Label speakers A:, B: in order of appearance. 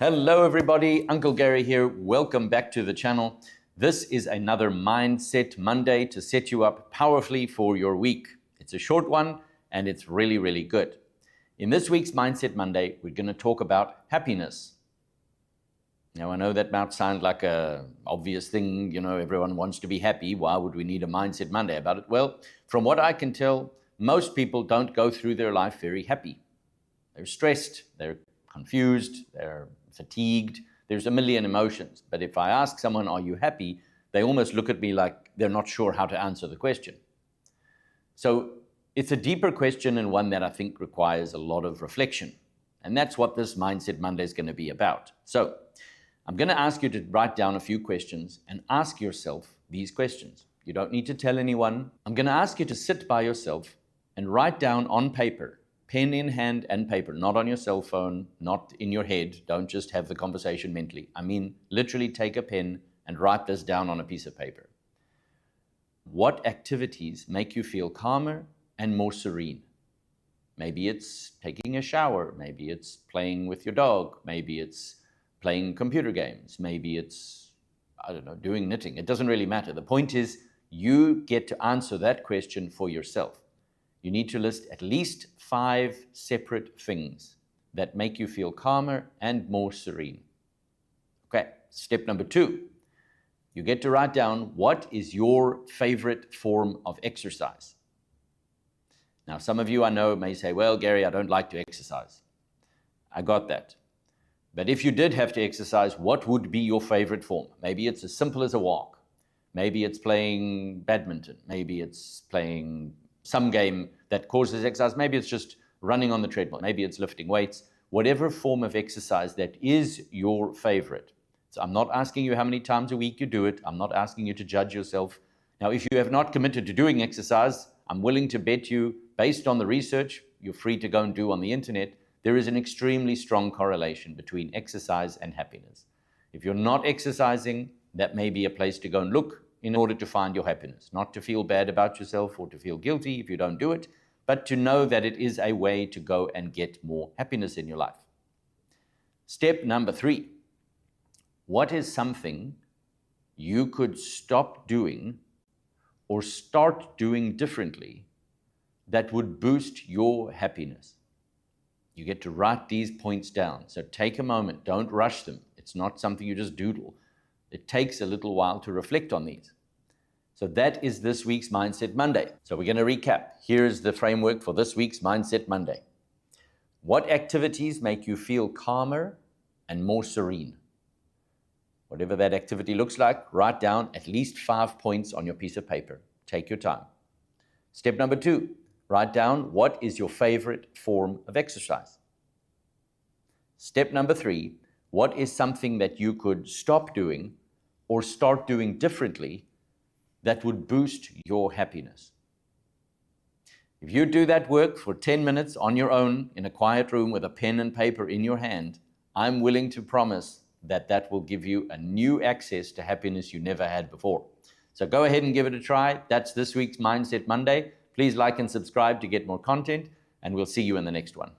A: Hello everybody, Uncle Gary here. Welcome back to the channel. This is another Mindset Monday to set you up powerfully for your week. It's a short one and it's really, really good. In this week's Mindset Monday, we're going to talk about happiness. Now, I know that might sound like an obvious thing, everyone wants to be happy. Why would we need a Mindset Monday about it? Well, from what I can tell, most people don't go through their life very happy. They're stressed, they're confused, they're fatigued. There's a million emotions. But if I ask someone, are you happy? They almost look at me like they're not sure how to answer the question. So it's a deeper question and one that I think requires a lot of reflection. And that's what this Mindset Monday is going to be about. So I'm going to ask you to write down a few questions and ask yourself these questions. You don't need to tell anyone. I'm going to ask you to sit by yourself and write down on paper, pen in hand and paper, not on your cell phone, not in your head. Don't just have the conversation mentally. I mean, literally take a pen and write this down on a piece of paper. What activities make you feel calmer and more serene? Maybe it's taking a shower. Maybe it's playing with your dog. Maybe it's playing computer games. Maybe it's, doing knitting. It doesn't really matter. The point is you get to answer that question for yourself. You need to list at least 5 separate things that make you feel calmer and more serene. Okay, step number 2. You get to write down what is your favorite form of exercise. Now, some of you I know may say, well, Gary, I don't like to exercise. I got that. But if you did have to exercise, what would be your favorite form? Maybe it's as simple as a walk. Maybe it's playing badminton. Maybe it's playing some game that causes exercise. Maybe it's just running on the treadmill. Maybe it's lifting weights. Whatever form of exercise that is your favorite. So I'm not asking you how many times a week you do it. I'm not asking you to judge yourself. Now, if you have not committed to doing exercise, I'm willing to bet you, based on the research you're free to go and do on the internet, there is an extremely strong correlation between exercise and happiness. If you're not exercising, that may be a place to go and look in order to find your happiness. Not to feel bad about yourself or to feel guilty if you don't do it, but to know that it is a way to go and get more happiness in your life. Step number 3. What is something you could stop doing or start doing differently that would boost your happiness? You get to write these points down. So take a moment. Don't rush them. It's not something you just doodle. It takes a little while to reflect on these. So that is this week's Mindset Monday. So we're going to recap. Here's the framework for this week's Mindset Monday. What activities make you feel calmer and more serene? Whatever that activity looks like, write down at least 5 points on your piece of paper. Take your time. Step number 2, write down what is your favorite form of exercise. Step number 3, what is something that you could stop doing or start doing differently that would boost your happiness? If you do that work for 10 minutes on your own in a quiet room with a pen and paper in your hand, I'm willing to promise that that will give you a new access to happiness you never had before. So go ahead and give it a try. That's this week's Mindset Monday. Please like and subscribe to get more content, and we'll see you in the next one.